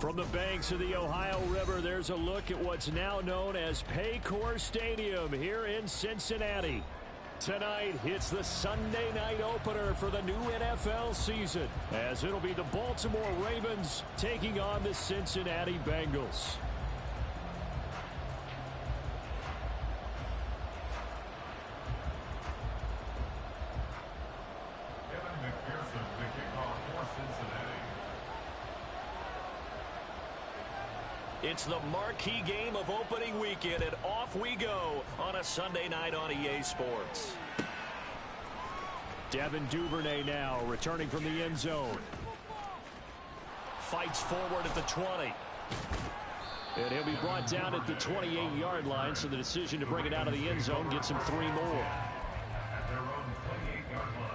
From the banks of the Ohio River, there's a look at what's now known as Paycor Stadium here in Cincinnati. Tonight, it's the Sunday night opener for the new NFL season, as it'll be the Baltimore Ravens taking on the Cincinnati Bengals. It's the marquee game of opening weekend, and off we go on a Sunday night on EA Sports. Devin Duvernay now returning from the end zone. Fights forward at the 20. And he'll be brought down at the 28-yard line, so the decision to bring it out of the end zone gets him 3 more. At their own 28-yard line.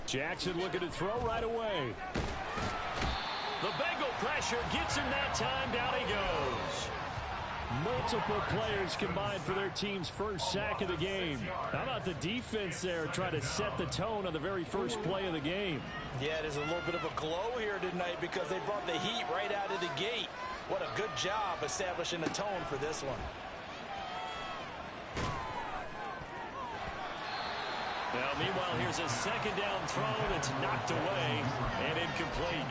Jackson looking to throw right away. The Bengal pressure gets him that time. Down he goes. Multiple players combined for their team's first sack of the game. How about the defense there trying to set the tone on the very first play of the game? Yeah, there's a little bit of a glow here tonight because they brought the heat right out of the gate. What a good job establishing the tone for this one. Now, meanwhile, here's a second down throw that's knocked away and incomplete.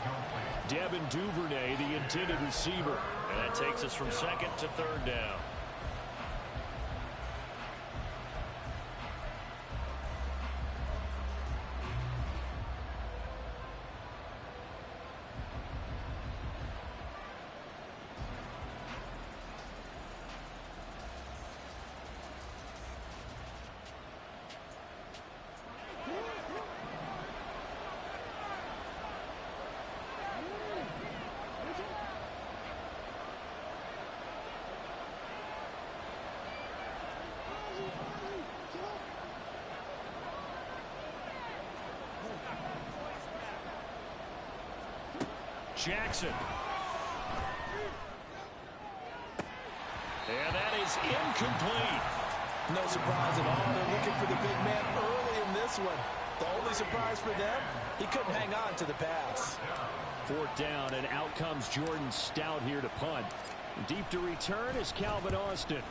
Devin Duvernay, the intended receiver. And that takes us from second to third down. Jackson. And that is incomplete. No surprise at all. They're looking for the big man early in this one. The only surprise for them, he couldn't hang on to the pass. 4th down, and out comes Jordan Stout here to punt. Deep to return is Calvin Austin.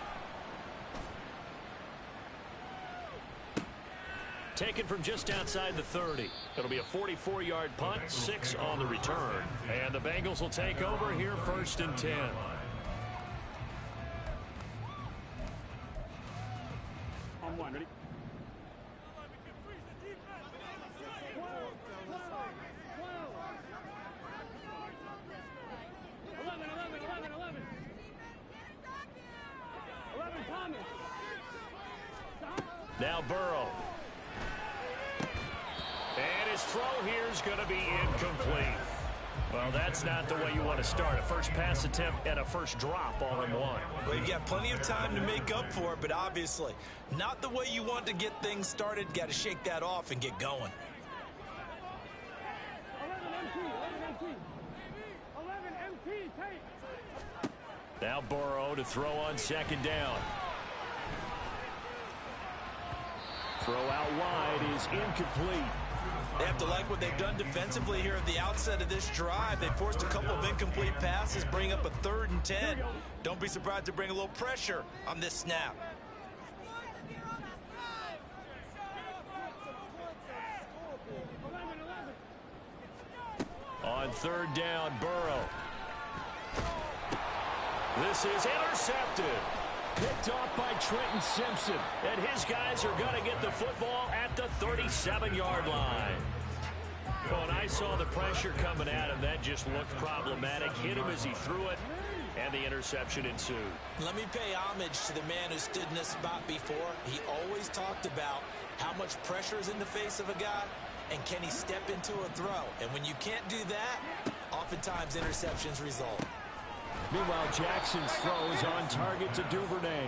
Taken from just outside the 30. It'll be a 44-yard punt, 6 on the return. And the Bengals will take over here 1st and 10. On 1, ready? Now Burrow. And his throw here is going to be incomplete. Well, that's not the way you want to start. A first pass attempt and a first drop all in one. Well, you've got plenty of time to make up for it, but obviously not the way you want to get things started. Got to shake that off and get going. 11 MT, take. Now Burrow to throw on 2nd down. Throw out wide is incomplete. They have to like what they've done defensively here at the outset of this drive. They forced a couple of incomplete passes, bring up a 3rd and 10. Don't be surprised to bring a little pressure on this snap. On 3rd down, Burrow. This is intercepted. Picked off by Trenton Simpson. And his guys are going to get the football at the 37-yard line. Well, and I saw the pressure coming at him. That just looked problematic. Hit him as he threw it, and the interception ensued. Let me pay homage to the man who stood in this spot before. He always talked about how much pressure is in the face of a guy, and can he step into a throw. And when you can't do that, oftentimes interceptions result. Meanwhile, Jackson's throw is on target to Duvernay.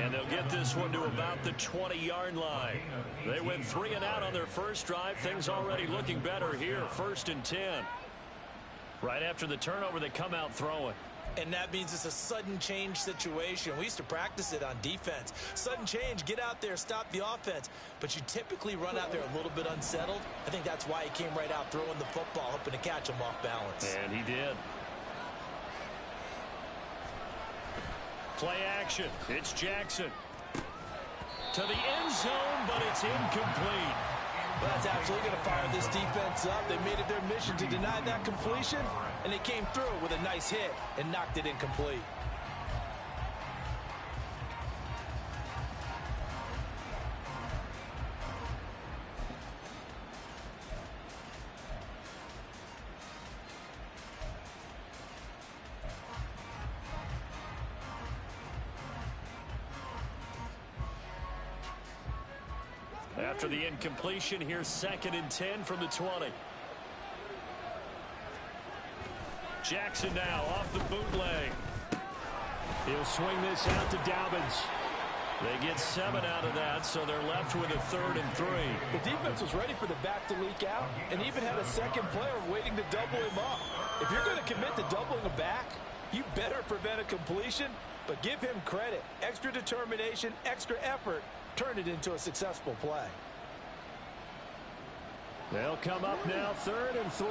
And they'll get this one to about the 20-yard line. They went 3 and out on their first drive. Things already looking better here. 1st and 10. Right after the turnover, they come out throwing. And that means it's a sudden change situation. We used to practice it on defense. Sudden change, get out there, stop the offense. But you typically run out there a little bit unsettled. I think that's why he came right out throwing the football, hoping to catch him off balance. And he did. Play action. It's Jackson. To the end zone, but it's incomplete. Well, that's absolutely going to fire this defense up. They made it their mission to deny that completion, and they came through with a nice hit and knocked it incomplete. After the incompletion, here's 2nd and 10 from the 20. Jackson now off the bootleg. He'll swing this out to Dobbins. They get 7 out of that, so they're left with a 3rd and 3. The defense was ready for the back to leak out and even had a second player waiting to double him up. If you're going to commit to doubling a back, you better prevent a completion, but give him credit. Extra determination, extra effort, turn it into a successful play. They'll come up now 3rd and 3.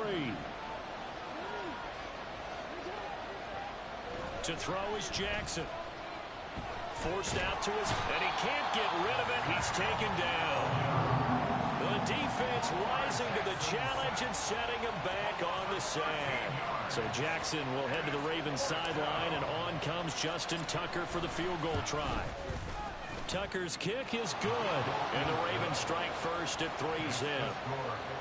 To throw is Jackson. Forced out to his, and he can't get rid of it. He's taken down. The defense rising to the challenge and setting him back on the sand. So Jackson will head to the Ravens sideline, and on comes Justin Tucker for the field goal try. Tucker's kick is good, and the Ravens strike first at 3-zip.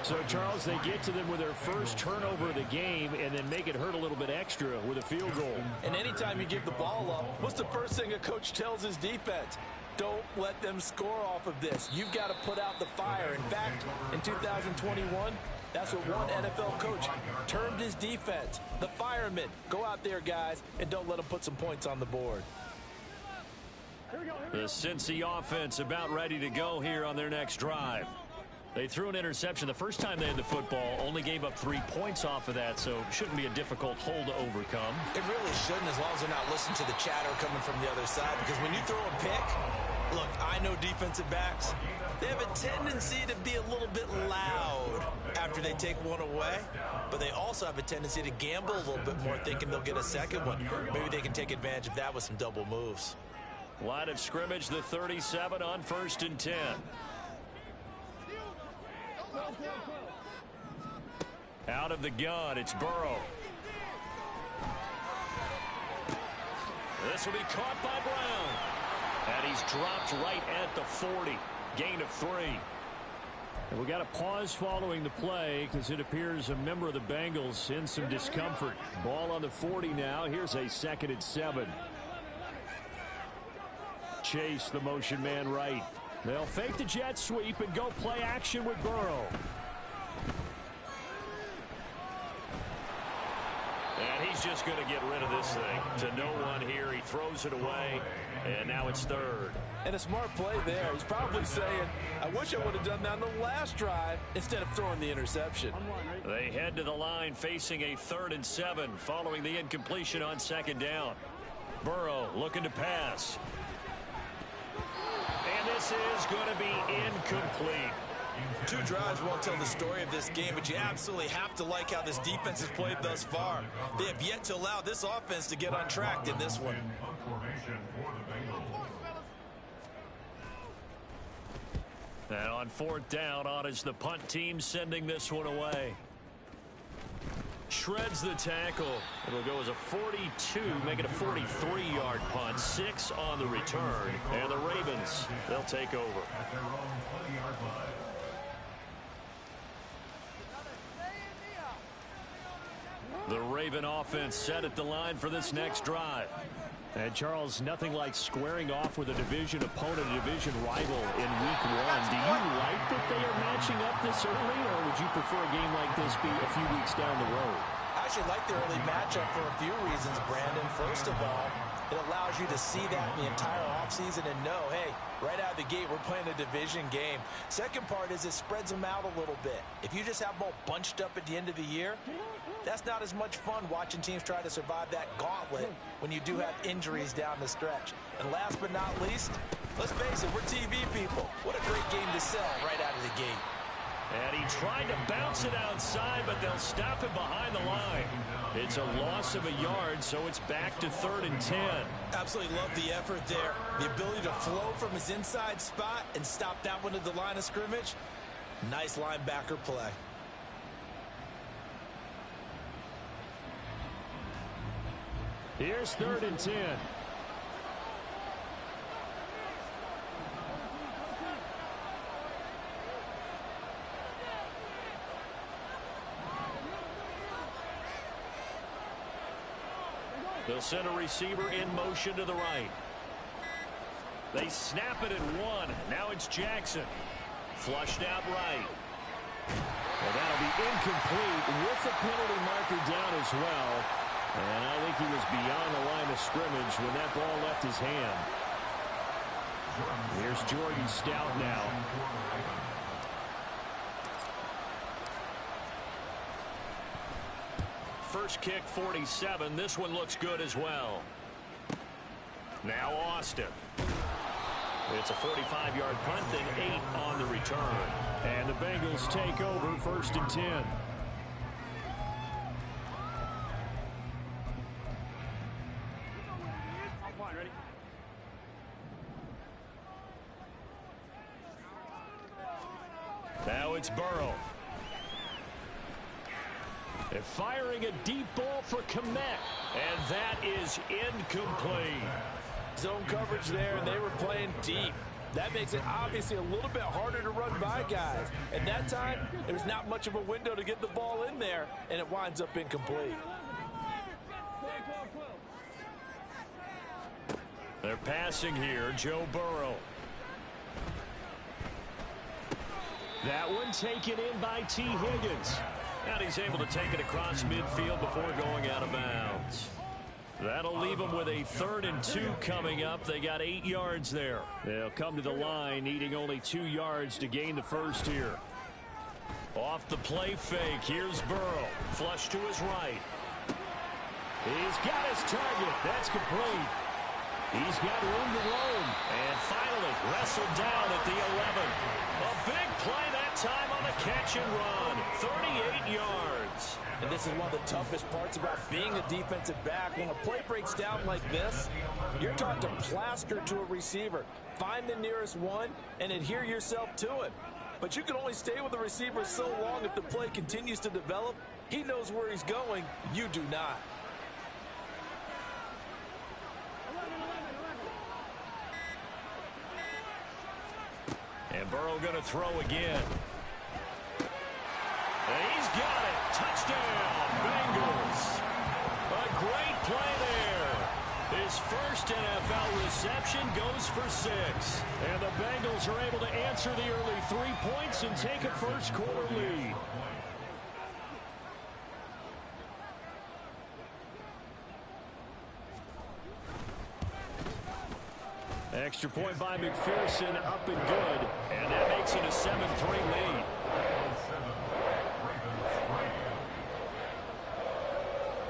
So, Charles, they get to them with their first turnover of the game and then make it hurt a little bit extra with a field goal. And anytime you give the ball up, what's the first thing a coach tells his defense? Don't let them score off of this. You've got to put out the fire. In fact, in 2021, that's what one NFL coach termed his defense. The firemen. Go out there, guys, and don't let them put some points on the board. The Cincy offense about ready to go here on their next drive. They threw an interception the first time they had the football, only gave up 3 points off of that, so it shouldn't be a difficult hole to overcome. It really shouldn't, as long as they're not listening to the chatter coming from the other side, because when you throw a pick, look, I know defensive backs, they have a tendency to be a little bit loud after they take one away, but they also have a tendency to gamble a little bit more, thinking they'll get a second one. Maybe they can take advantage of that with some double moves. Line of scrimmage, the 37 on 1st and 10. Out of the gun, it's Burrow. This will be caught by Brown. And he's dropped right at the 40. Gain of 3. And we got a pause following the play because it appears a member of the Bengals in some discomfort. Ball on the 40 now. Here's a 2nd and 7. Chase, the motion man right. They'll fake the jet sweep and go play action with Burrow. And he's just going to get rid of this thing. To no one here. He throws it away. And now it's 3rd. And a smart play there. He's probably saying, I wish I would have done that on the last drive instead of throwing the interception. They head to the line facing a 3rd and 7 following the incompletion on 2nd down. Burrow looking to pass. And this is going to be incomplete. 2 drives won't tell the story of this game, but you absolutely have to like how this defense has played thus far. They have yet to allow this offense to get on track in this one. And on 4th down, on is the punt team sending this one away. Shreds the tackle. It'll go as a 42, make it a 43-yard punt. 6 on the return. And the Ravens, they'll take over. The Raven offense set at the line for this next drive. And, Charles, nothing like squaring off with a division opponent, a division rival in Week 1. Do you like that they are matching up this early, or would you prefer a game like this be a few weeks down the road? I especially like the early matchup for a few reasons, Brandon. First of all, it allows you to see that in the entire offseason and know, hey, right out of the gate, we're playing a division game. Second part is it spreads them out a little bit. If you just have them all bunched up at the end of the year, that's not as much fun watching teams try to survive that gauntlet when you do have injuries down the stretch. And last but not least, let's face it, we're TV people. What a great game to sell right out of the gate. And he tried to bounce it outside, but they'll stop him behind the line. It's a loss of a yard, so it's back to 3rd and 10. Absolutely love the effort there. The ability to flow from his inside spot and stop that one at the line of scrimmage. Nice linebacker play. Here's 3rd and 10. They'll send a receiver in motion to the right. They snap it at 1. Now it's Jackson. Flushed out right. Well, that'll be incomplete with the penalty marker down as well. And I think he was beyond the line of scrimmage when that ball left his hand. Here's Jordan Stout now. First kick, 47. This one looks good as well. Now Austin. It's a 45-yard punt, then 8 on the return. And the Bengals take over 1st and 10. Now it's Burrow. They're firing a deep ball for Kmet, and that is incomplete. Zone coverage there, and they were playing deep. That makes it obviously a little bit harder to run by guys. And that time, there's not much of a window to get the ball in there, and it winds up incomplete. They're passing here, Joe Burrow. That one taken in by T. Higgins. And he's able to take it across midfield before going out of bounds. That'll leave them with a 3rd and 2 coming up. They got 8 yards there. They'll come to the line needing only 2 yards to gain the first here. Off the play fake. Here's Burrow. Flush to his right. He's got his target. That's complete. He's got room to roam. And finally wrestled down at the 11. A big play that time on the catch and run. 38 yards. And this is one of the toughest parts about being a defensive back. When a play breaks down like this, you're taught to plaster to a receiver. Find the nearest one and adhere yourself to it. But you can only stay with the receiver so long if the play continues to develop. He knows where he's going. You do not. And Burrow going to throw again. And he's got it. Touchdown, Bengals. A great play there. His first NFL reception goes for 6. And the Bengals are able to answer the early 3 points and take a first-quarter lead. Extra point by McPherson, up and good. And that makes it a 7-3 lead.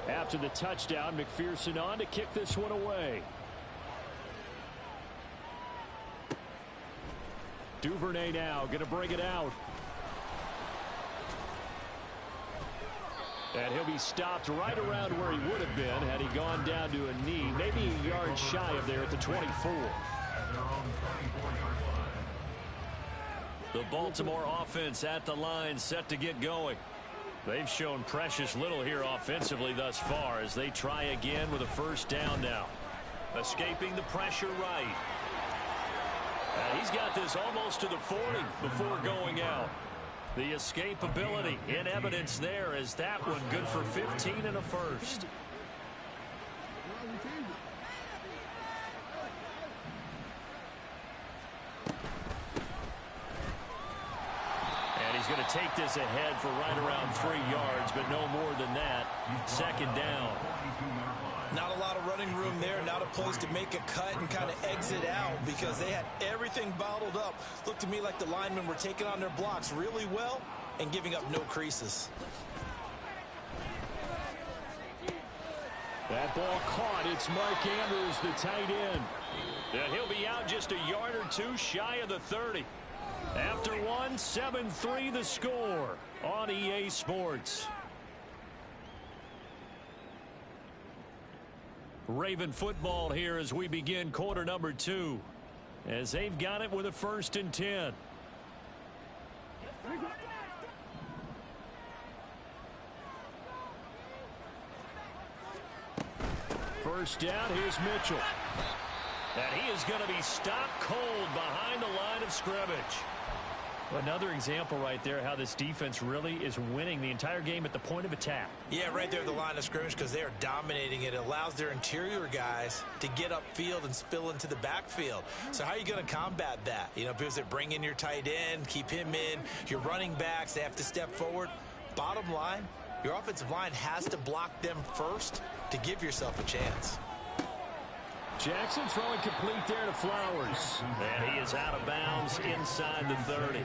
After the touchdown, McPherson on to kick this one away. Duvernay now going to bring it out. And he'll be stopped right around where he would have been had he gone down to a knee, maybe a yard shy of there at the 24. The Baltimore offense at the line, set to get going. They've shown precious little here offensively thus far as they try again with a first down now. Escaping the pressure right. And he's got this almost to the 40 before going out. The escapability in evidence there as that one good for 15 and a first. And he's going to take this ahead for right around 3 yards, but no more than that. Second down. Not a lot of running room there, not a place to make a cut and kind of exit out because they had everything bottled up. Looked to me like the linemen were taking on their blocks really well and giving up no creases. That ball caught. It's Mark Andrews, the tight end. And he'll be out just a yard or two shy of the 30. After one, 7-3 the score on EA Sports. Raven football here as we begin quarter number 2. As they've got it with a 1st and 10. First down, here's Mitchell. And he is going to be stopped cold behind the line of scrimmage. Another example right there how this defense really is winning the entire game at the point of attack. Yeah, right there at the line of scrimmage because they are dominating it. It allows their interior guys to get upfield and spill into the backfield. So how are you going to combat that? You know, because they bring in your tight end, keep him in. Your running backs, they have to step forward. Bottom line, your offensive line has to block them first to give yourself a chance. Jackson throwing complete there to Flowers. And he is out of bounds inside the 30.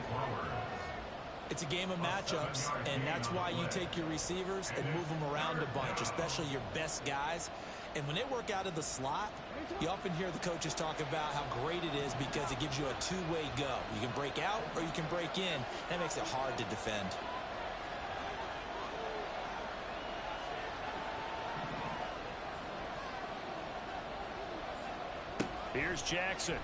It's a game of matchups, and that's why you take your receivers and move them around a bunch, especially your best guys. And when they work out of the slot, you often hear the coaches talk about how great it is because it gives you a two-way go. You can break out or you can break in. That makes it hard to defend. Here's Jackson.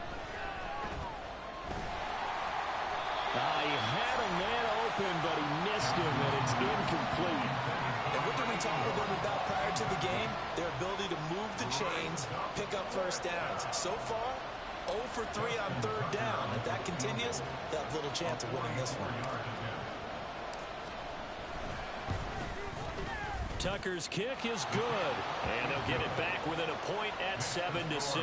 He had a man open, but he missed him, and it's incomplete. And what did we talk with them about prior to the game? Their ability to move the chains, pick up first downs. So far, 0 for 3 on 3rd down. If that continues, they'll have little chance of winning this one. Tucker's kick is good, and they'll get it back within a point at 7-6.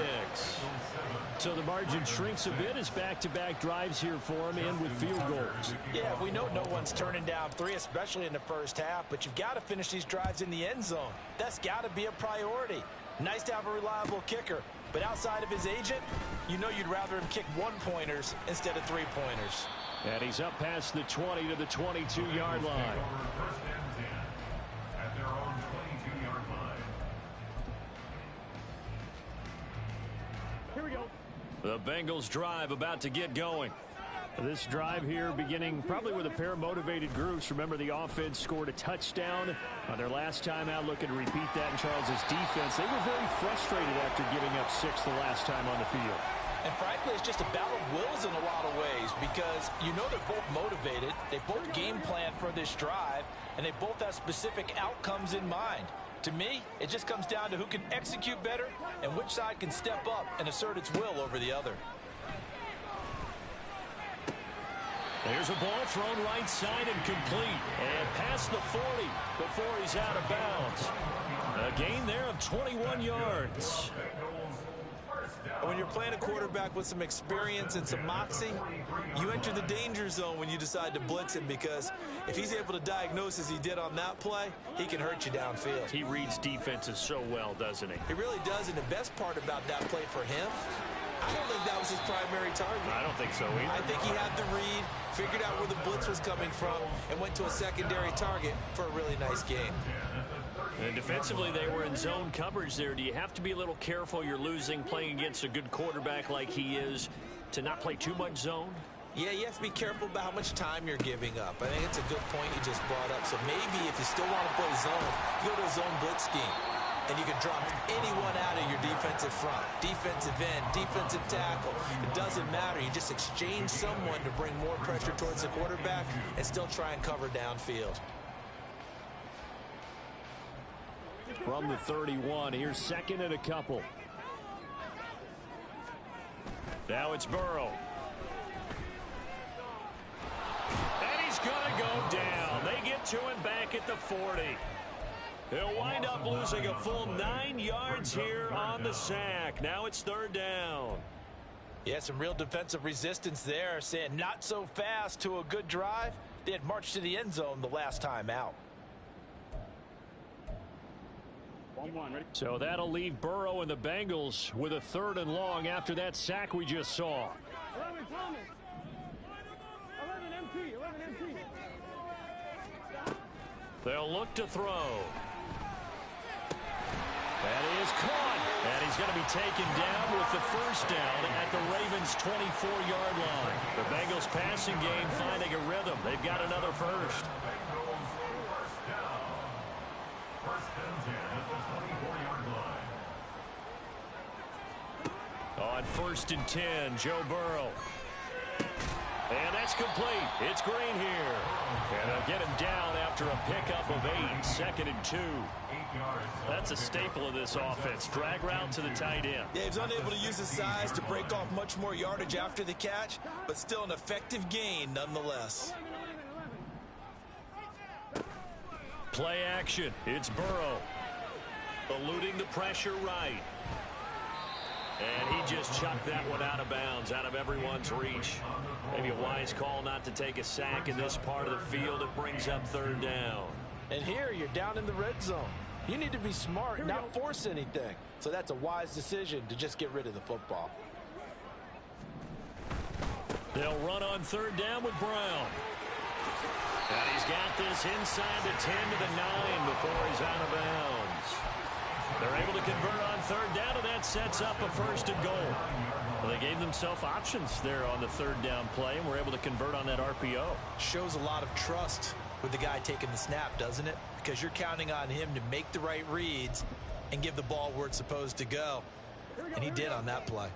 So the margin shrinks a bit as back-to-back drives here for him and with field goals. Yeah, we know no one's turning down 3, especially in the first half, but you've got to finish these drives in the end zone. That's got to be a priority. Nice to have a reliable kicker, but outside of his agent, you know you'd rather him kick 1-pointers instead of 3-pointers. And he's up past the 20 to the 22-yard line. Here we go. The Bengals drive about to get going. This drive here beginning probably with a pair of motivated groups. Remember, the offense scored a touchdown on their last time out. Looking to repeat that in Charles's defense. They were very frustrated after giving up 6 the last time on the field. And frankly, it's just a battle of wills in a lot of ways because you know they're both motivated. They both game plan for this drive, and they both have specific outcomes in mind. To me, it just comes down to who can execute better and which side can step up and assert its will over the other. There's a ball thrown right side and complete. And past the 40 before he's out of bounds. A gain there of 21 yards. When you're playing a quarterback with some experience and some moxie, you enter the danger zone when you decide to blitz him because if he's able to diagnose as he did on that play, he can hurt you downfield. He reads defenses so well, doesn't he? He really does, and the best part about that play for him, I don't think that was his primary target. I don't think so either. I think he had the read, figured out where the blitz was coming from, and went to a secondary target for a really nice game. And defensively, they were in zone coverage there. Do you have to be a little careful? You're losing playing against a good quarterback like he is to not play too much zone? Yeah, you have to be careful about how much time you're giving up. I think it's a good point you just brought up. So maybe if you still want to play zone, you go to a zone blitz scheme. And you can drop anyone out of your defensive front. Defensive end, defensive tackle. It doesn't matter. You just exchange someone to bring more pressure towards the quarterback and still try and cover downfield. From the 31, here's 2nd and a couple. Now it's Burrow. And he's going to go down. They get to him back at the 40. He'll wind up losing a full 9 yards here on the sack. Now it's 3rd down. Yeah, some real defensive resistance there, saying not so fast to a good drive. They had marched to the end zone the last time out. 1-1, ready? So that'll leave Burrow and the Bengals with a 3rd and long after that sack we just saw. 11 Thomas. 11 MT. 11 MT. They'll look to throw. That is caught. And he's going to be taken down with the first down at the Ravens' 24-yard line. The Bengals passing game finding a rhythm. They've got another first. First and 10 at the 24-yard line. On 1st and 10, Joe Burrow. And that's complete. It's Green here. And they'll get him down after a pickup of 8. 2nd and 2. That's a staple of this offense. Drag route to the tight end. Yeah, he was unable to use his size to break off much more yardage after the catch, but still an effective gain nonetheless. Play action. It's Burrow. Eluding the pressure right. And he just chucked that one out of bounds, out of everyone's reach. Maybe a wise call not to take a sack in this part of the field. It brings up 3rd down. And here you're down in the red zone. You need to be smart, not force anything. So that's a wise decision to just get rid of the football. They'll run on 3rd down with Brown. And he's got this inside the 10 to the 9 before he's out of bounds. They're able to convert on 3rd down, and that sets up a 1st and goal. Well, they gave themselves options there on the 3rd down play, and were able to convert on that RPO. Shows a lot of trust with the guy taking the snap, doesn't it? Because you're counting on him to make the right reads and give the ball where it's supposed to go. And he did on that play.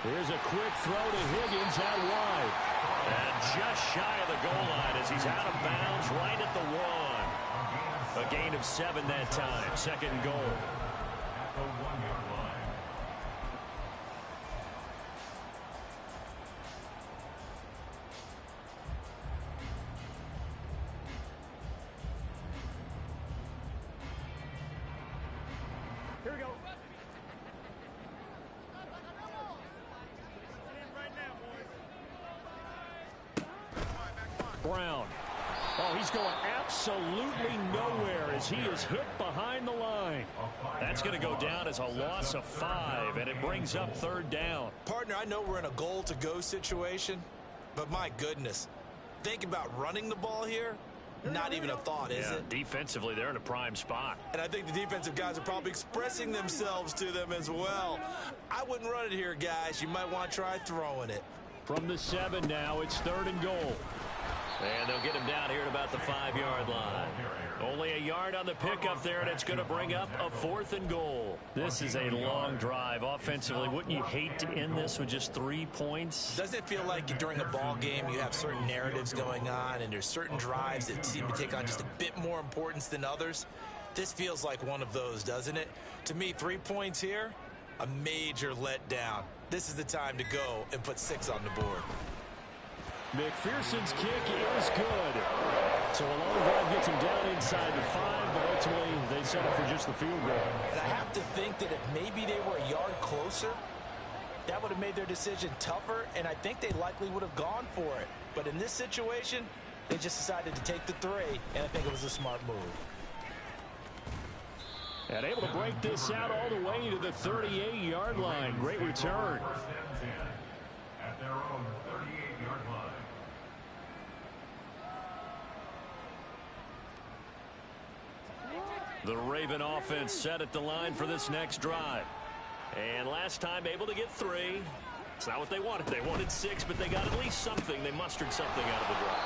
Here's a quick throw to Higgins out wide. And just shy of the goal line as he's out of bounds right at the 1. A gain of 7 that time. 2nd and goal. At the 1-yard line. Here we go. Brown. Oh, he's going absolutely nowhere as he is hit behind the line. That's going to go down as a loss of 5, and it brings up 3rd down. Partner, I know we're in a goal-to-go situation, but my goodness, think about running the ball here. Not even a thought, is it? Defensively, they're in a prime spot. And I think the defensive guys are probably expressing themselves to them as well. I wouldn't run it here, guys. You might want to try throwing it. From the 7 now, it's 3rd and goal. And they'll get him down here at about the 5-yard line. Only a yard on the pickup there, and it's going to bring up a 4th and goal. This is a long drive offensively. Wouldn't you hate to end this with just 3 points? Doesn't it feel like during a ball game you have certain narratives going on and there's certain drives that seem to take on just a bit more importance than others? This feels like one of those, doesn't it? To me, 3 points here, a major letdown. This is the time to go and put 6 on the board. McPherson's kick is good. So a long drive gets him down inside the 5, but ultimately they settle for just the field goal. And I have to think that if maybe they were a yard closer, that would have made their decision tougher, and I think they likely would have gone for it. But in this situation, they just decided to take the 3, and I think it was a smart move. And able to break this out all the way to the 38-yard line. Great return. First and 10 at their own 38-yard line. The Raven offense set at the line for this next drive. And last time able to get 3. It's not what they wanted. They wanted 6, but they got at least something. They mustered something out of the drive.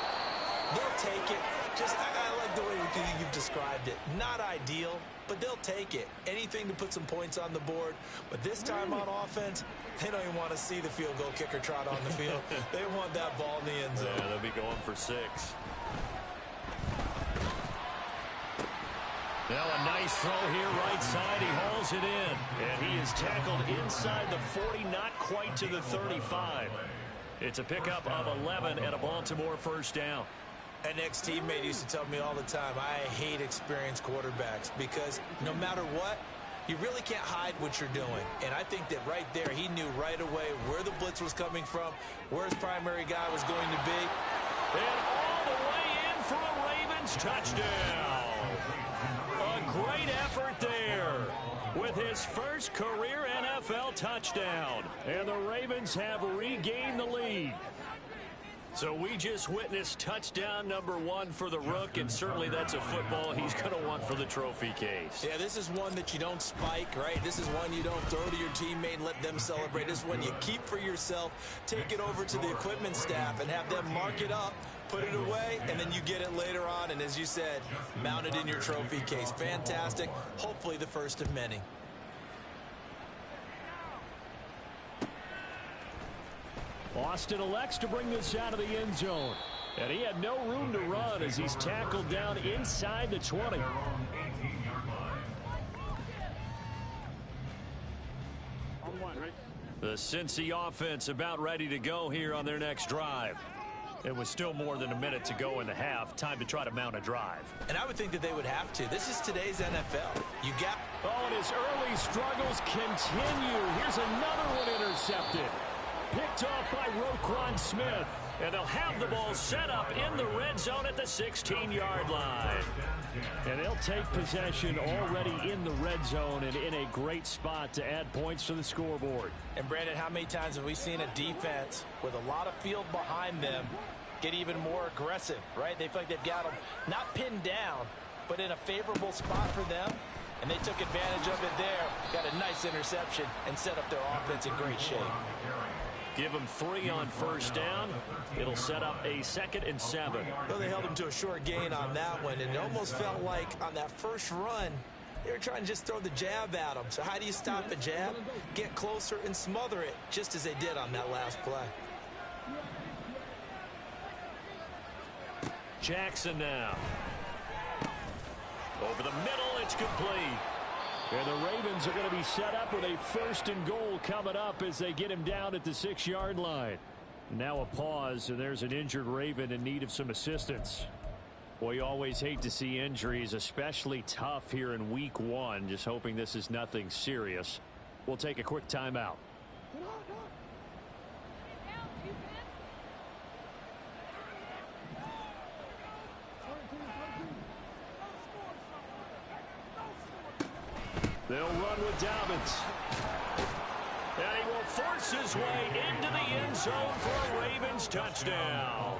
They'll take it. I like the way you've described it. Not ideal, but they'll take it. Anything to put some points on the board. But this time on offense, they don't even want to see the field goal kicker trot on the field. They want that ball in the end zone. Yeah, they'll be going for 6. Now a nice throw here right side. He hauls it in. And he is tackled inside the 40, not quite to the 35. It's a pickup of 11 and a Baltimore first down. An ex-teammate used to tell me all the time, I hate experienced quarterbacks because no matter what, You really can't hide what you're doing. And I think that right there, he knew right away where the blitz was coming from, where his primary guy was going to be. And all the way in for a Ravens touchdown. A great effort there with his first career NFL touchdown. And the Ravens have regained the lead. So we just witnessed touchdown number 1 for the Rook, and certainly that's a football he's going to want for the trophy case. Yeah, this is one that you don't spike, right? This is one you don't throw to your teammate and let them celebrate. This is one you keep for yourself, take it over to the equipment staff and have them mark it up, put it away, and then you get it later on. And as you said, mount it in your trophy case. Fantastic. Hopefully the first of many. Austin elects to bring this out of the end zone. And he had no room to run as he's tackled down inside the 20. The Cincy offense about ready to go here on their next drive. It was still more than a minute to go in the half. Time to try to mount a drive. And I would think that they would have to. This is today's NFL. You got... Oh, and his early struggles continue. Here's another one intercepted. Picked off by Roquan Smith. And they'll have the ball set up in the red zone at the 16-yard line. And they'll take possession already in the red zone and in a great spot to add points to the scoreboard. And, Brandon, how many times have we seen a defense with a lot of field behind them get even more aggressive, right? They feel like they've got them not pinned down, but in a favorable spot for them. And they took advantage of it there. Got a nice interception and set up their offense in great shape. Give them 3 on first down. It'll set up a 2nd and 7. Well, they held him to a short gain on that one, and it almost felt like on that first run, they were trying to just throw the jab at him. So how do you stop a jab? Get closer and smother it, just as they did on that last play. Jackson now. Over the middle, it's complete. And the Ravens are going to be set up with a 1st and goal coming up as they get him down at the 6-yard line. Now a pause, and there's an injured Raven in need of some assistance. Boy, you always hate to see injuries, especially tough here in week 1. Just hoping this is nothing serious. We'll take a quick timeout. They'll run with Dobbins. And he will force his way into the end zone for a Ravens touchdown.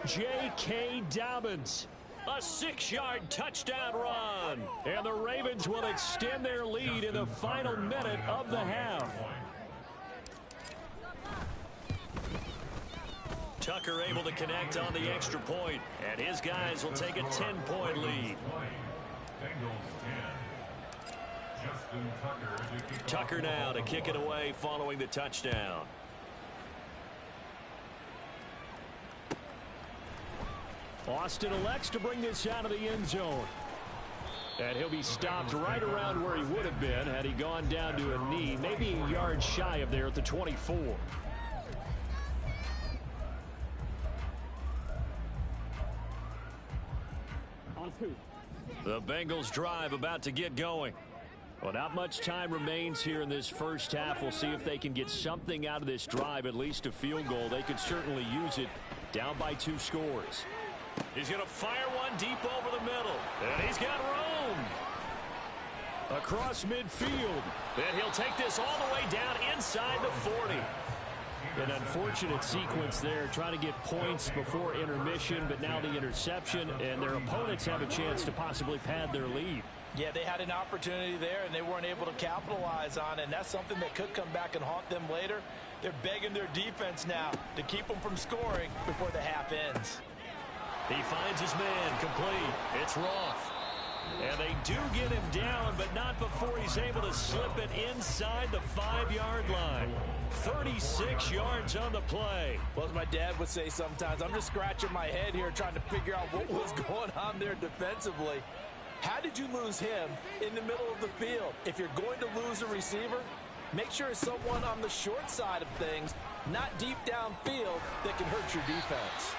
J.K. Dobbins, a 6-yard touchdown run. And the Ravens will extend their lead in the final minute of the half. Tucker able to connect on the extra point, and his guys will take a 10-point lead. Tucker now to kick it away following the touchdown. Austin elects to bring this out of the end zone. And he'll be stopped right around where he would have been had he gone down to a knee, maybe a yard shy of there at the 24. The Bengals drive about to get going. Well, not much time remains here in this first half. We'll see if they can get something out of this drive, at least a field goal. They could certainly use it down by 2 scores. He's going to fire one deep over the middle. And he's got room across midfield. And he'll take this all the way down inside the 40. An unfortunate sequence there, trying to get points before intermission, but now the interception, and their opponents have a chance to possibly pad their lead. Yeah, they had an opportunity there, and they weren't able to capitalize on it, and that's something that could come back and haunt them later. They're begging their defense now to keep them from scoring before the half ends. He finds his man complete. It's Roth. And they do get him down, but not before he's able to slip it inside the 5-yard line. 36 yards on the play. Well, as my dad would say sometimes, I'm just scratching my head here trying to figure out what was going on there defensively. How did you lose him in the middle of the field? If you're going to lose a receiver, make sure it's someone on the short side of things, not deep downfield, that can hurt your defense.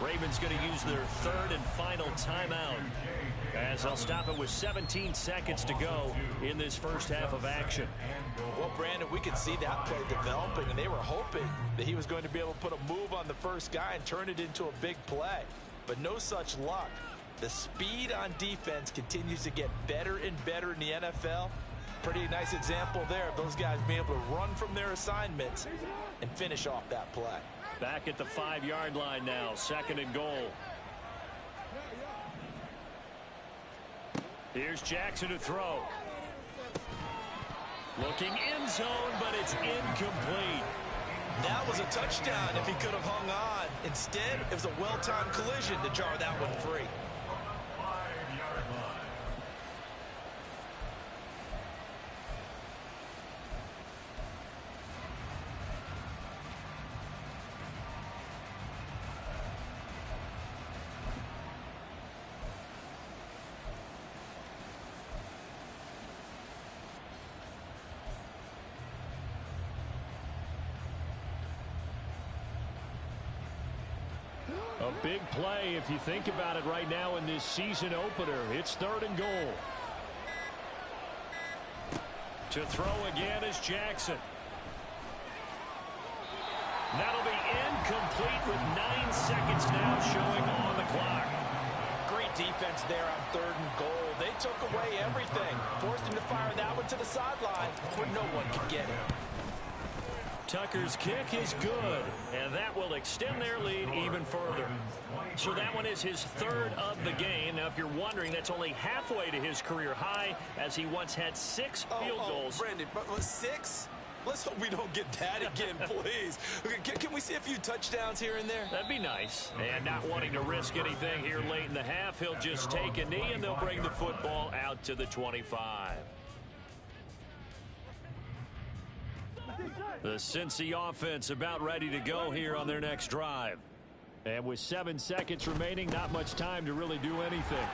Ravens going to use their 3rd and final timeout As they'll stop it with 17 seconds to go in this first half of action. Well, Brandon, we could see that play developing, and they were hoping that he was going to be able to put a move on the first guy and turn it into a big play. But no such luck. The speed on defense continues to get better and better in the NFL. Pretty nice example there of those guys being able to run from their assignments and finish off that play. Back at the 5-yard line now, 2nd and goal. Here's Jackson to throw. Looking end zone, but it's incomplete. That was a touchdown if he could have hung on. Instead, it was a well-timed collision to jar that one free. A big play if you think about it right now in this season opener. It's 3rd and goal. To throw again is Jackson. That'll be incomplete with 9 seconds now showing on the clock. Great defense there on 3rd and goal. They took away everything. Forced him to fire that one to the sideline where no one could get it. Tucker's kick is good, and that will extend their lead even further. So that one is his 3rd of the game. Now, if you're wondering, that's only halfway to his career high, as he once had 6 field goals. Brandon, but 6? Let's hope we don't get that again, please. Can we see a few touchdowns here and there? That'd be nice. And not wanting to risk anything here late in the half, he'll just take a knee, and they'll bring the football out to the 25. The Cincy offense about ready to go here on their next drive. And with 7 seconds remaining, not much time to really do anything.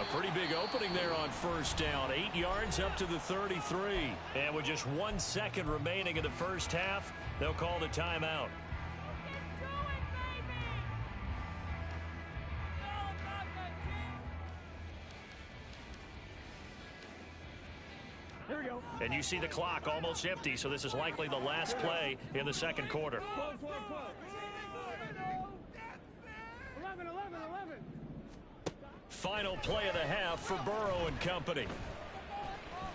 A pretty big opening there on 1st down. 8 yards up to the 33. And with just 1 second remaining in the first half, they'll call the timeout. Here we go. And you see the clock almost empty, so this is likely the last play in the 2nd quarter. 12, 12, 12. 11, 11, 11. Final play of the half for Burrow and company.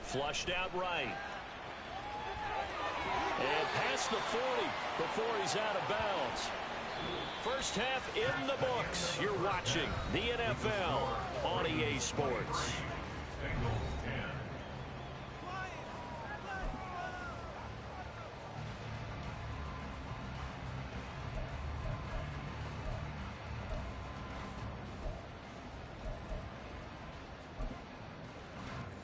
Flushed out right. And past the 40 before he's out of bounds. First half in the books. You're watching the NFL on EA Sports.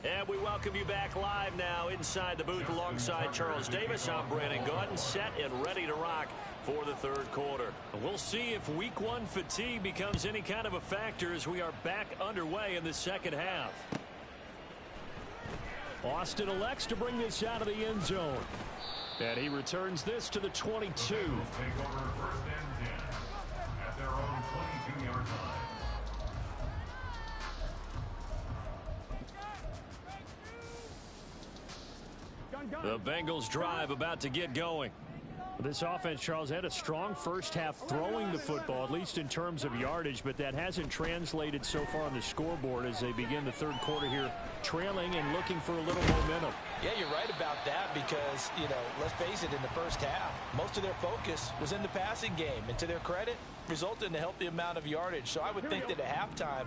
And we welcome you back live now inside the booth alongside Charles Davis. I'm Brandon Gaudin, set and ready to rock for the 3rd quarter. We'll see if week 1 fatigue becomes any kind of a factor as we are back underway in the 2nd half. Austin elects to bring this out of the end zone. And he returns this to the 22. Take over 1st and 10 at their own 22-yard line. The Bengals drive about to get going. This offense, Charles, had a strong first half throwing the football, at least in terms of yardage, but that hasn't translated so far on the scoreboard as they begin the 3rd quarter here, trailing and looking for a little momentum. Yeah, you're right about that because, let's face it, in the first half, most of their focus was in the passing game. And to their credit, resulted in a healthy amount of yardage. So I would think that at halftime,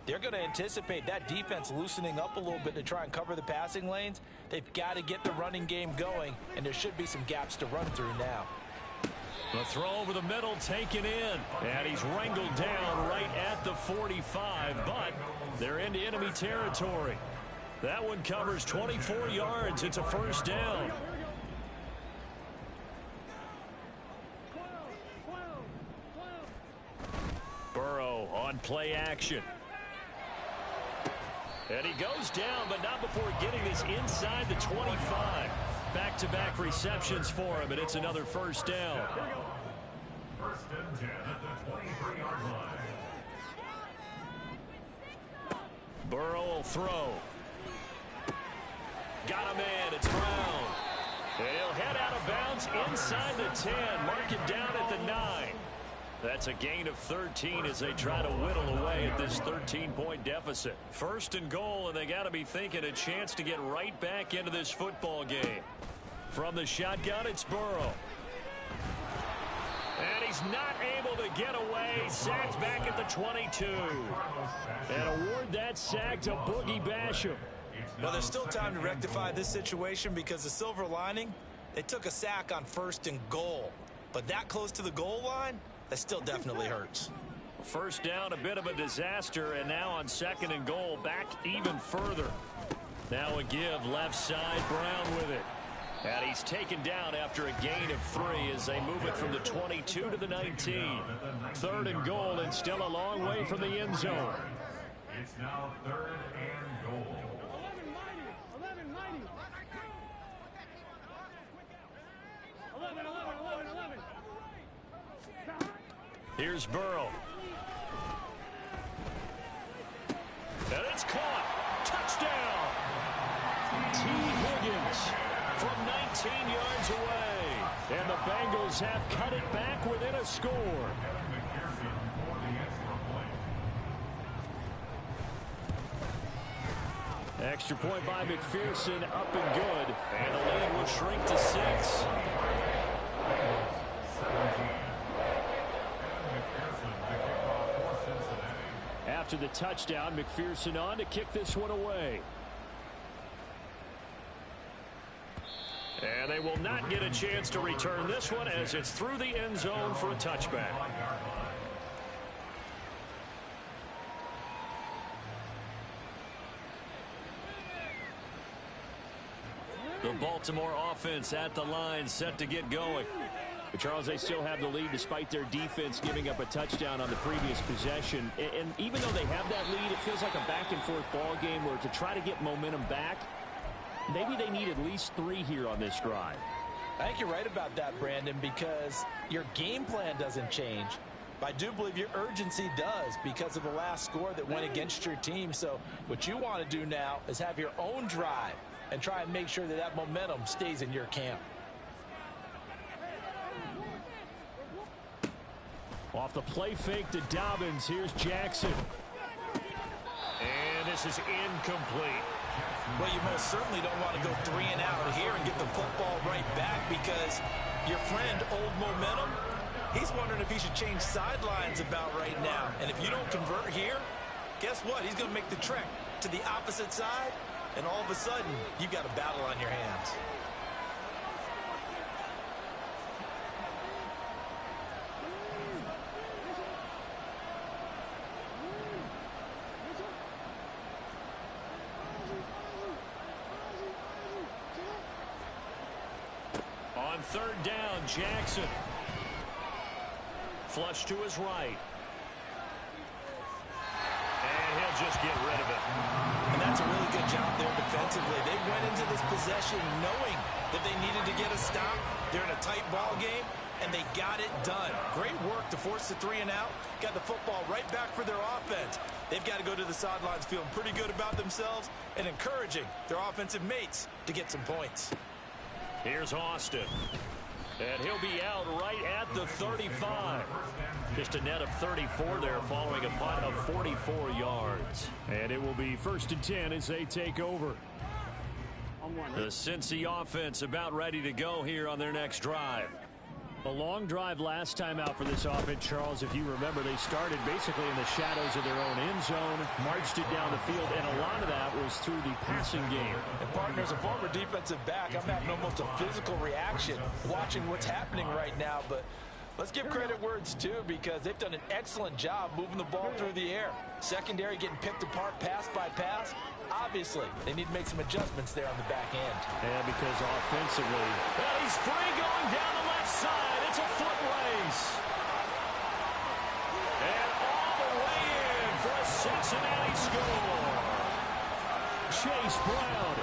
they're going to anticipate that defense loosening up a little bit to try and cover the passing lanes. They've got to get the running game going, and there should be some gaps to run through now. The throw over the middle taken in, and he's wrangled down right at the 45, but they're into enemy territory. That one covers 24 yards. It's a 1st down. Burrow on play action. And he goes down, but not before getting this inside the 25. Back-to-back receptions for him, and it's another 1st down. 1st and 10 at the 23-yard line. Burrow will throw. Got a man. It's Brown. And he'll head out of bounds inside the 10. Mark it down at the 9. That's a gain of 13 as they try to whittle away at this 13-point deficit. First and goal, and they got to be thinking a chance to get right back into this football game. From the shotgun, it's Burrow. And he's not able to get away. Sacked back at the 22. And award that sack to Boogie Basham. Well, there's still time to rectify this situation because the silver lining, they took a sack on first and goal. But that close to the goal line, that still definitely hurts. First down, a bit of a disaster, and now on second and goal, back even further. Now a give, left side, Brown with it. And he's taken down after a gain of 3 as they move it from the 22 to the 19. Third and goal, and still a long way from the end zone. It's now third and goal. 11. Here's Burrow. And it's caught. Touchdown. T. Higgins from 19 yards away. And the Bengals have cut it back within a score. Extra point by McPherson, up and good. And the lead will shrink to 6. After the touchdown, McPherson on to kick this one away. And they will not get a chance to return this one as it's through the end zone for a touchback. The Baltimore offense at the line, set to get going. But Charles, they still have the lead despite their defense giving up a touchdown on the previous possession. And even though they have that lead, it feels like a back-and-forth ball game where to try to get momentum back, maybe they need at least 3 here on this drive. I think you're right about that, Brandon, because your game plan doesn't change. But I do believe your urgency does because of the last score that went against your team. So what you want to do now is have your own drive and try and make sure that that momentum stays in your camp. Off the play fake to Dobbins, here's Jackson. And this is incomplete. Well, you most certainly don't want to go 3 and out here and get the football right back because your friend, Old Momentum, he's wondering if he should change sidelines about right now. And if you don't convert here, guess what? He's going to make the trek to the opposite side, and all of a sudden, you've got a battle on your hands. On third down, Jackson. Flush to his right. And he'll just get rid of it. And that's a really good job there defensively. They went into this possession knowing that they needed to get a stop. They're in a tight ball game, and they got it done. Great work to force the 3 and out. Got the football right back for their offense. They've got to go to the sidelines feeling pretty good about themselves and encouraging their offensive mates to get some points. Here's Austin. And he'll be out right at the 35. Just a net of 34 there following a punt of 44 yards. And it will be 1st and 10 as they take over. The Cincy offense about ready to go here on their next drive. A long drive last time out for this offense, Charles. If you remember, they started basically in the shadows of their own end zone, marched it down the field, and a lot of that was through the passing game. And partner, as a former defensive back, I'm having almost a physical reaction watching what's happening right now. But let's give credit where it's due because they've done an excellent job moving the ball through the air. Secondary getting picked apart pass by pass. Obviously, they need to make some adjustments there on the back end. Yeah, because offensively, well, he's free going down the left side. It's a foot race. And all the way in for a Cincinnati score. Chase Brown,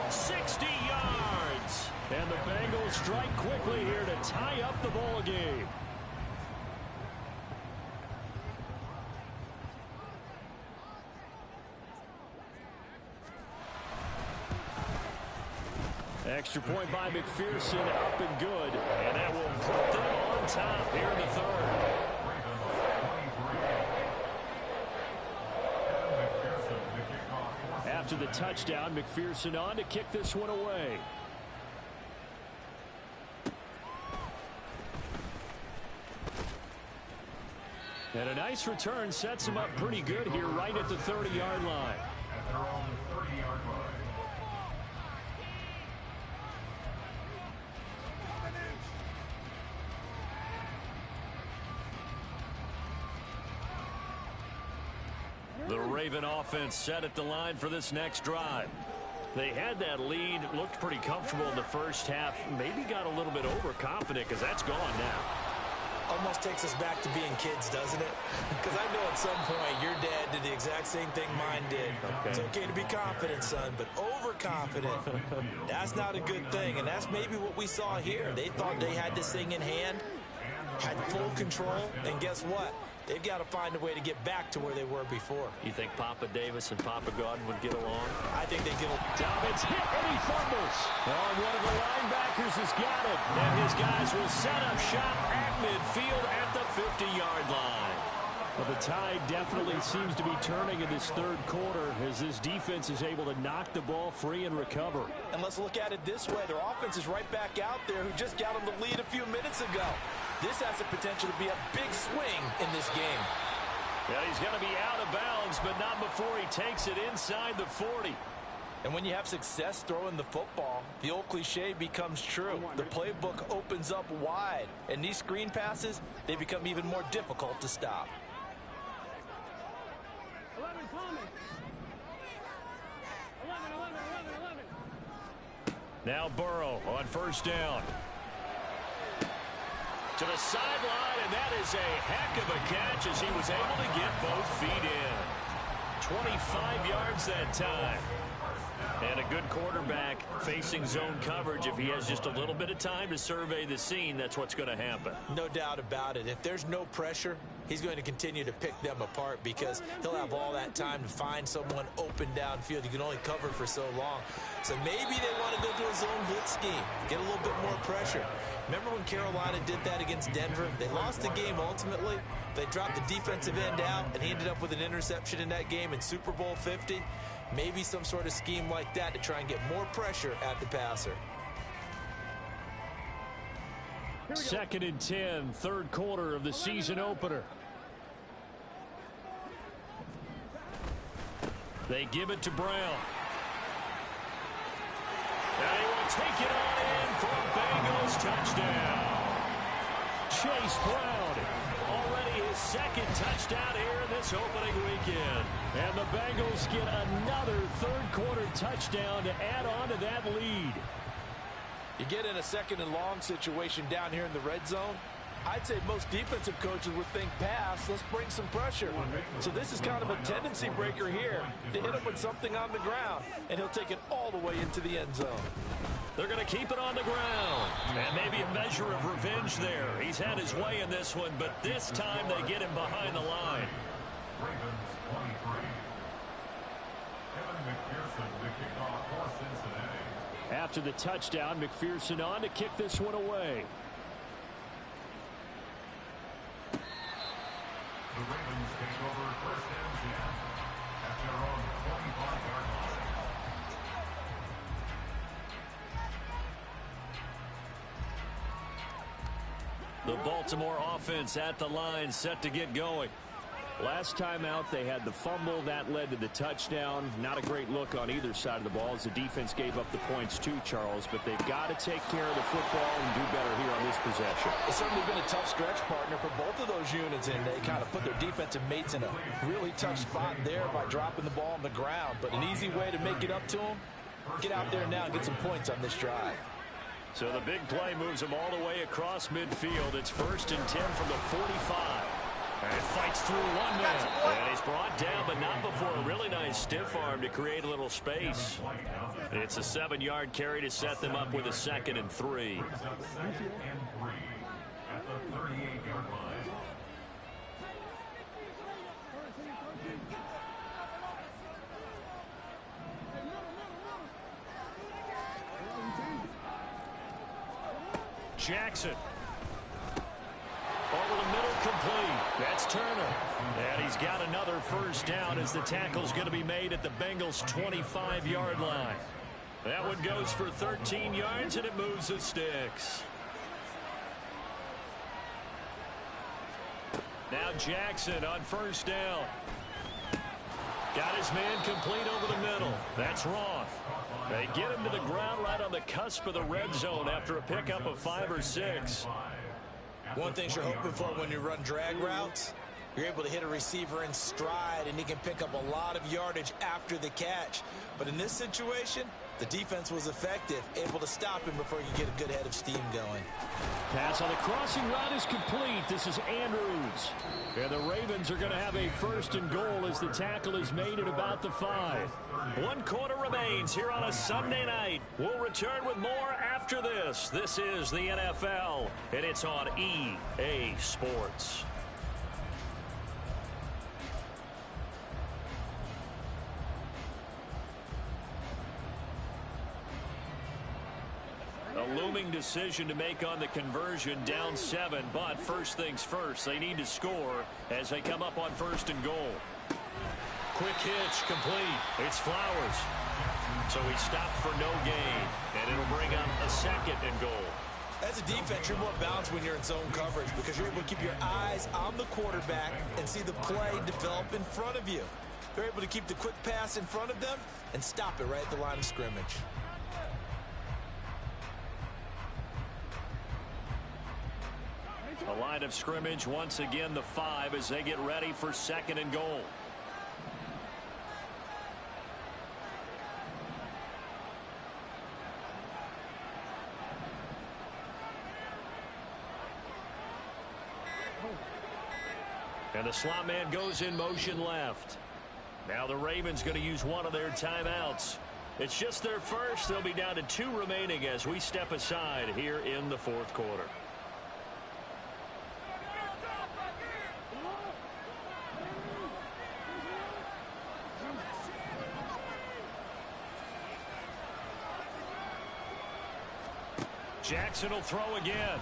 60 yards. And the Bengals strike quickly here to tie up the ball game. Extra point by McPherson, up and good. And that will put them on top here in the third. After the touchdown, McPherson on to kick this one away. And a nice return sets him up pretty good here right at the 30-yard line. At their own 30-yard line. The Raven offense set at the line for this next drive. They had that lead, looked pretty comfortable in the first half, maybe got a little bit overconfident because that's gone now. Almost takes us back to being kids, doesn't it? Because I know at some point your dad did the exact same thing mine did. Okay. It's okay to be confident, son, but overconfident, that's not a good thing. And that's maybe what we saw here. They thought they had this thing in hand, had full control, and guess what? They've got to find a way to get back to where they were before. You think Papa Davis and Papa Godwin would get along? I think they get along. Dobbins hit and he fumbles. Oh, one of the linebackers has got it. And his guys will set up shop at midfield at the 50-yard line. Well, the tide definitely seems to be turning in this third quarter as this defense is able to knock the ball free and recover. And let's look at it this way. Their offense is right back out there who just got them the lead a few minutes ago. This has the potential to be a big swing in this game. Yeah, he's going to be out of bounds, but not before he takes it inside the 40. And when you have success throwing the football, the old cliche becomes true. The playbook opens up wide. And these screen passes, they become even more difficult to stop. 11 coming. 11. Now Burrow on first down. To the sideline, and that is a heck of a catch as he was able to get both feet in. 25 yards that time. And a good quarterback facing zone coverage. If he has just a little bit of time to survey the scene, that's what's going to happen. No doubt about it. If there's no pressure, he's going to continue to pick them apart because he'll have all that time to find someone open downfield. You can only cover for so long. So maybe they want to go to a zone blitz scheme, get a little bit more pressure. Remember when Carolina did that against Denver? They lost the game ultimately. They dropped the defensive end out, and he ended up with an interception in that game in Super Bowl 50. Maybe some sort of scheme like that to try and get more pressure at the passer. 2nd and 10, third quarter of the season opener. They give it to Brown. And he will take it on in for a Bengals touchdown. Chase Brown, already his second touchdown here in this opening weekend. And the Bengals get another third quarter touchdown to add on to that lead. You get in a 2nd and long situation down here in the red zone. I'd say most defensive coaches would think pass, let's bring some pressure. So this is kind of a tendency breaker here to hit him with something on the ground, and he'll take it all the way into the end zone. They're going to keep it on the ground. And maybe a measure of revenge there. He's had his way in this one, but this time they get him behind the line. Ravens 23. Kevin McPherson, the kickoff for Cincinnati. After the touchdown, McPherson on to kick this one away. The Ravens take over 1st and 10 at their own 25-yard line. The Baltimore offense at the line, set to get going. Last time out, they had the fumble. That led to the touchdown. Not a great look on either side of the ball as the defense gave up the points too, Charles. But they've got to take care of the football and do better here on this possession. It's certainly been a tough stretch, partner, for both of those units, and they kind of put their defensive mates in a really tough spot there by dropping the ball on the ground. But an easy way to make it up to them, get out there now and get some points on this drive. So the big play moves them all the way across midfield. It's 1st and 10 from the 45. And fights through one man. And he's brought down, but not before a really nice stiff arm to create a little space. It's a 7-yard carry to set them up with a 2nd and 3. Brings up 2nd and 3 at the 38-yard line. Jackson. Over the middle, complete. That's Turner. And he's got another first down as the tackle's going to be made at the Bengals' 25-yard line. That one goes for 13 yards, and it moves the sticks. Now Jackson on first down. Got his man complete over the middle. That's Roth. They get him to the ground right on the cusp of the red zone after a pickup of 5 or 6. One thing you're hoping for when you run drag routes, you're able to hit a receiver in stride, and he can pick up a lot of yardage after the catch. But in this situation, the defense was effective, able to stop him before you get a good head of steam going. Pass on the crossing route is complete. This is Andrews. And the Ravens are going to have a first and goal as the tackle is made at about the 5. 1 quarter remains here on a Sunday night. We'll return with more after this. This is the NFL, and it's on EA Sports. A looming decision to make on the conversion, down 7, but first things first, they need to score as they come up on first and goal. Quick hitch, complete. It's Flowers. So he stopped for no gain, and it'll bring up a second and goal. As a defense, you're more balanced when you're in zone coverage because you're able to keep your eyes on the quarterback and see the play develop in front of you. They're able to keep the quick pass in front of them and stop it right at the line of scrimmage. A line of scrimmage, once again the 5 as they get ready for second and goal. And the slot man goes in motion left. Now the Ravens going to use one of their timeouts. It's just their first. They'll be down to 2 remaining as we step aside here in the 4th quarter. Jackson will throw again.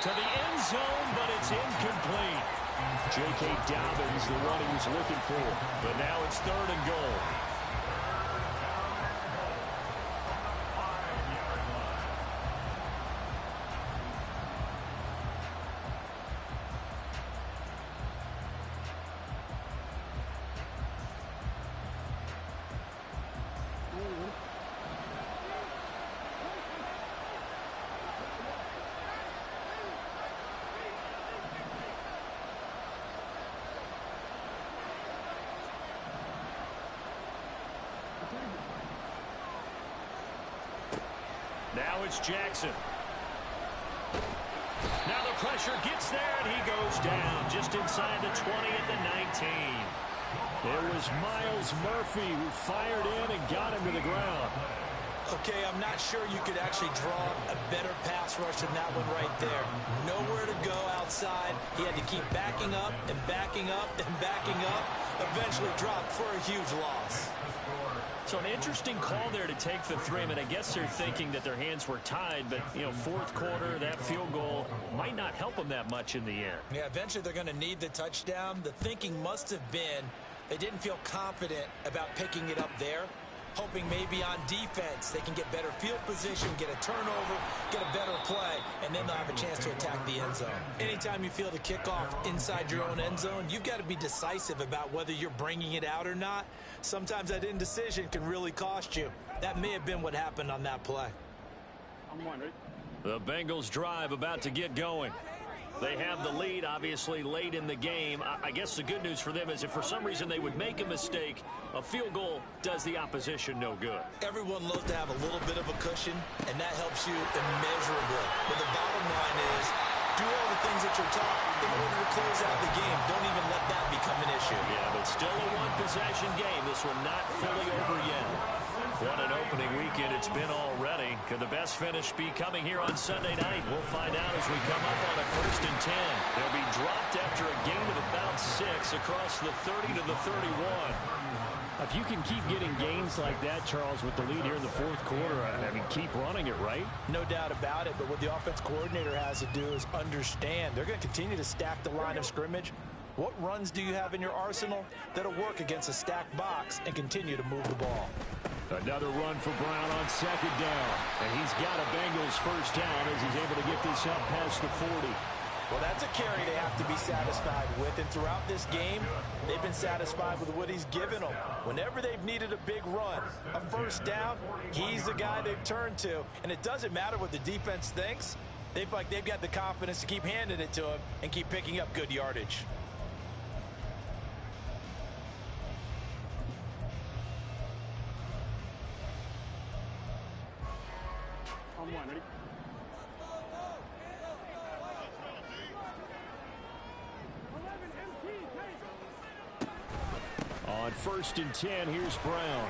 To the end zone, but it's incomplete. J.K. Dobbins, the one he was looking for. But now it's 3rd and goal. Now it's Jackson. Now the pressure gets there, and he goes down just inside the 20 at the 19. It was Miles Murphy who fired in and got him to the ground. Okay, I'm not sure you could actually draw a better pass rush than that one right there. Nowhere to go outside. He had to keep backing up and backing up and backing up. Eventually dropped for a huge loss. So an interesting call there to take the 3. I mean, I guess they're thinking that their hands were tied, but, you know, 4th quarter, that field goal might not help them that much in the end. Yeah, eventually they're going to need the touchdown. The thinking must have been they didn't feel confident about picking it up there, hoping maybe on defense they can get better field position, get a turnover, get a better play, and then they'll have a chance to attack the end zone. Anytime you feel the kickoff inside your own end zone, you've got to be decisive about whether you're bringing it out or not. Sometimes that indecision can really cost you. That may have been what happened on that play. The Bengals drive about to get going. They have the lead, obviously, late in the game. I guess the good news for them is if for some reason they would make a mistake, a field goal does the opposition no good. Everyone loves to have a little bit of a cushion, and that helps you immeasurably. But the bottom line is, do all the things that you're taught in order to close out the game. Don't even let that become an issue. Yeah, but still a one-possession game. This one not fully over yet. What an opening weekend it's been already. Could the best finish be coming here on Sunday night? We'll find out as we come up on a 1st and 10. They'll be dropped after a gain of about 6 across the 30 to the 31. If you can keep getting gains like that, Charles, with the lead here in the fourth quarter, I mean, keep running it, right? No doubt about it, but what the offense coordinator has to do is understand they're going to continue to stack the line of scrimmage. What runs do you have in your arsenal that'll work against a stacked box and continue to move the ball? Another run for Brown on second down, and he's got a Bengals first down as he's able to get this up past the 40. Well, that's a carry they have to be satisfied with, and throughout this game, they've been satisfied with what he's given them. Whenever they've needed a big run, a first down, he's the guy they've turned to, and it doesn't matter what the defense thinks. They've got the confidence to keep handing it to him and keep picking up good yardage. On one, ready? On 1st and 10, here's Brown.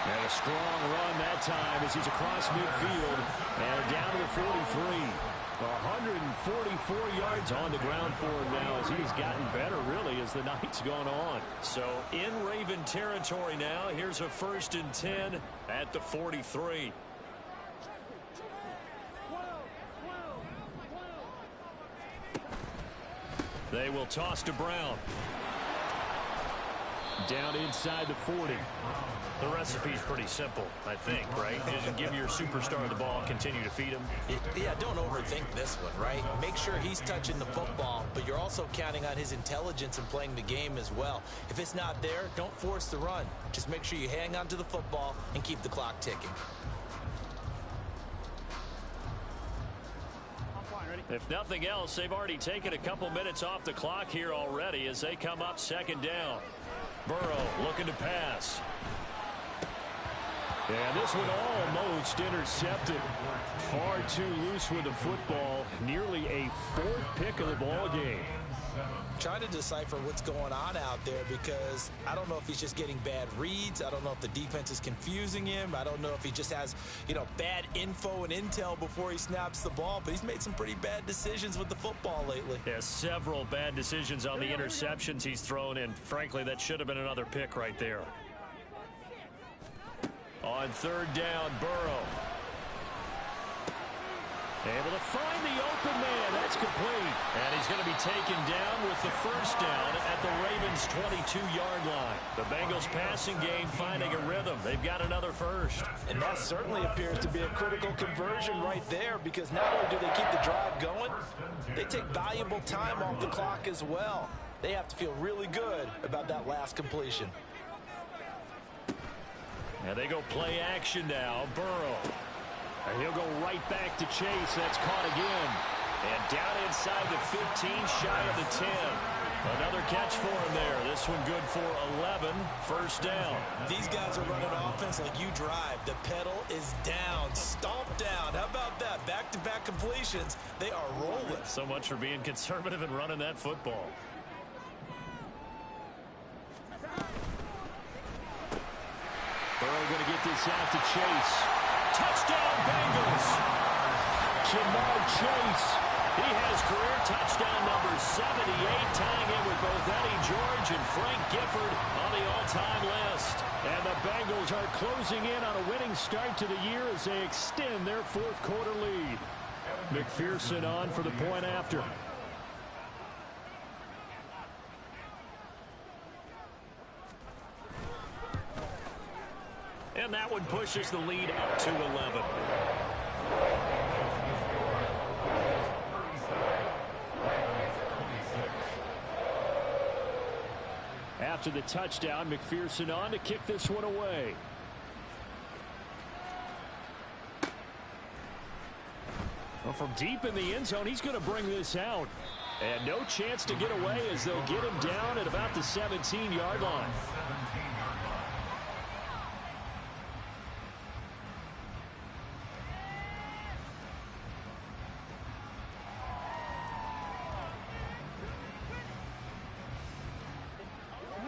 And a strong run that time as he's across midfield and down to the 43. 144 yards on the ground for him now as he's gotten better, really, as the night's gone on. So in Raven territory now, here's a 1st and 10 at the 43. They will toss to Brown. Down inside the 40. The recipe's pretty simple, I think, right? Just give your superstar the ball and continue to feed him. Yeah, don't overthink this one, right? Make sure he's touching the football, but you're also counting on his intelligence and playing the game as well. If it's not there, don't force the run. Just make sure you hang on to the football and keep the clock ticking. If nothing else, they've already taken a couple minutes off the clock here already as they come up second down. Burrow looking to pass. And this one almost intercepted. Far too loose with the football. Nearly a 4th pick of the ball game. Trying to decipher what's going on out there because I don't know if he's just getting bad reads. I don't know if the defense is confusing him. I don't know if he just has, bad info and intel before he snaps the ball. But he's made some pretty bad decisions with the football lately. Yeah, several bad decisions on the interceptions he's thrown in. Frankly, that should have been another pick right there. On 3rd down, Burrow. Able to find the open man. That's complete. And he's going to be taken down with the first down at the Ravens' 22-yard line. The Bengals passing game finding a rhythm. They've got another first. And that certainly appears to be a critical conversion right there because not only do they keep the drive going, they take valuable time off the clock as well. They have to feel really good about that last completion. And they go play action now. Burrow. And he'll go right back to Chase. That's caught again. And down inside the 15, shy of the 10. Another catch for him there. This one good for 11. First down. These guys are running offense like you drive. The pedal is down. Stomp down. How about that? Back-to-back completions. They are rolling. So much for being conservative and running that football. Burrow going to get this out to Chase. Touchdown, Bengals. Jamar Chase. He has career touchdown number 78, tying in with both Eddie George and Frank Gifford on the all-time list. And the Bengals are closing in on a winning start to the year as they extend their 4th quarter lead. McPherson on for the point after. And that one pushes the lead up to 11. After the touchdown, McPherson on to kick this one away. Well, from deep in the end zone, he's going to bring this out. And no chance to get away as they'll get him down at about the 17-yard line.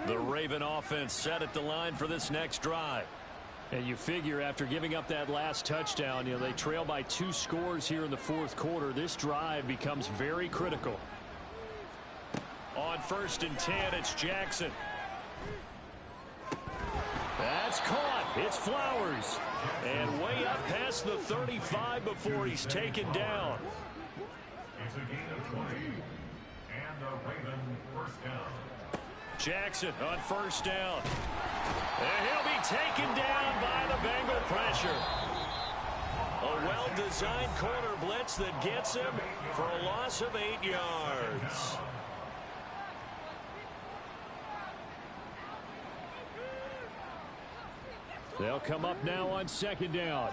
The Raven offense set at the line for this next drive. And you figure after giving up that last touchdown, they trail by 2 scores here in the 4th quarter. This drive becomes very critical. On 1st and 10, it's Jackson. That's caught. It's Flowers. And way up past the 35 before he's taken down. It's a gain of 20. And a Raven first down. Jackson on 1st down. And he'll be taken down by the Bengal pressure. A well-designed corner blitz that gets him for a loss of 8 yards. They'll come up now on 2nd down.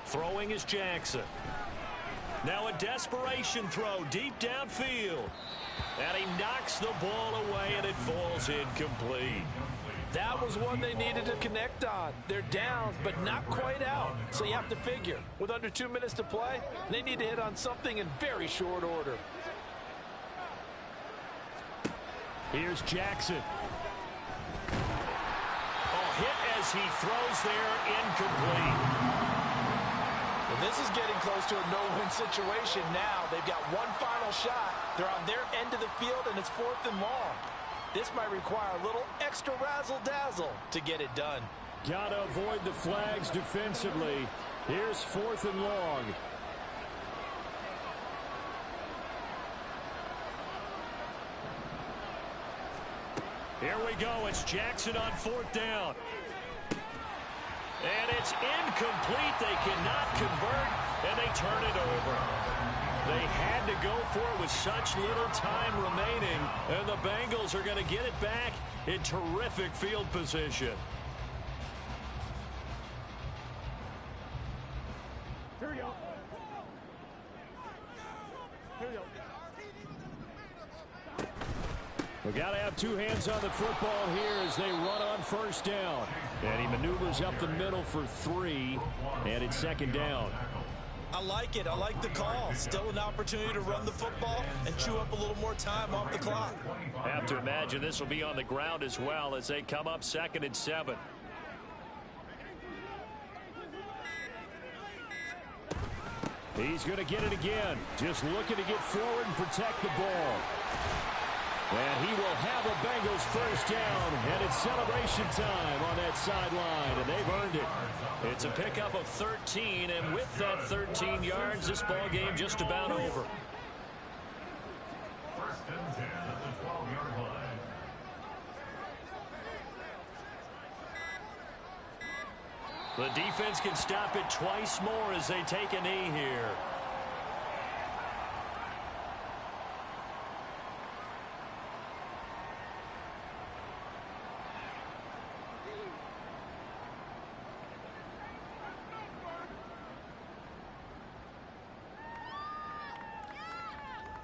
Throwing is Jackson. Now a desperation throw deep downfield. And he knocks the ball away and it falls incomplete. That was one they needed to connect on. They're down, but not quite out. So you have to figure, with under 2 minutes to play, they need to hit on something in very short order. Here's Jackson. Oh, hit as he throws there, incomplete. Well, this is getting close to a no-win situation now. They've got one final shot. They're on their end of the field, and it's 4th and long. This might require a little extra razzle-dazzle to get it done. Gotta avoid the flags defensively. Here's 4th and long. Here we go. It's Jackson on 4th down. And it's incomplete. They cannot convert, and they turn it over. They had to go for it with such little time remaining, and the Bengals are going to get it back in terrific field position. Here we go. Here we go. We got to have 2 hands on the football here as they run on 1st down. And he maneuvers up the middle for 3, and it's 2nd down. I like it. I like the call. Still an opportunity to run the football and chew up a little more time off the clock. Have to imagine this will be on the ground as well as they come up 2nd and 7. He's going to get it again. Just looking to get forward and protect the ball. And he will have a Bengals 1st down, and it's celebration time on that sideline, and they've earned it. It's a pickup of 13, and with that 13 yards, this ball game just about over. 1st and 10 at the 12-yard line. The defense can stop it twice more as they take a knee here.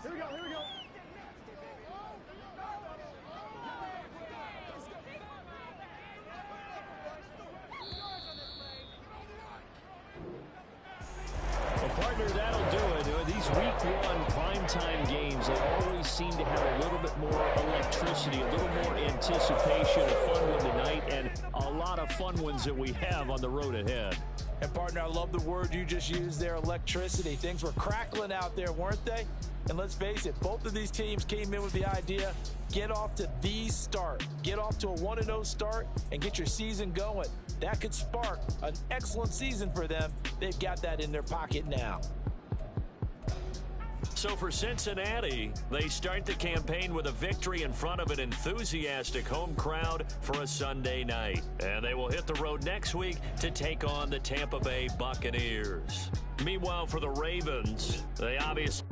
Here we go. Here we go. Well, partner, that'll do it. These week 1 primetime games, they always seem to have a little bit more electricity, a little more anticipation, a fun one tonight, and a lot of fun ones that we have on the road ahead. And, partner, I love the word you just used there, electricity. Things were crackling out there, weren't they? And let's face it, both of these teams came in with the idea, get off to the start. Get off to a 1-0 start and get your season going. That could spark an excellent season for them. They've got that in their pocket now. So for Cincinnati, they start the campaign with a victory in front of an enthusiastic home crowd for a Sunday night. And they will hit the road next week to take on the Tampa Bay Buccaneers. Meanwhile, for the Ravens, they obviously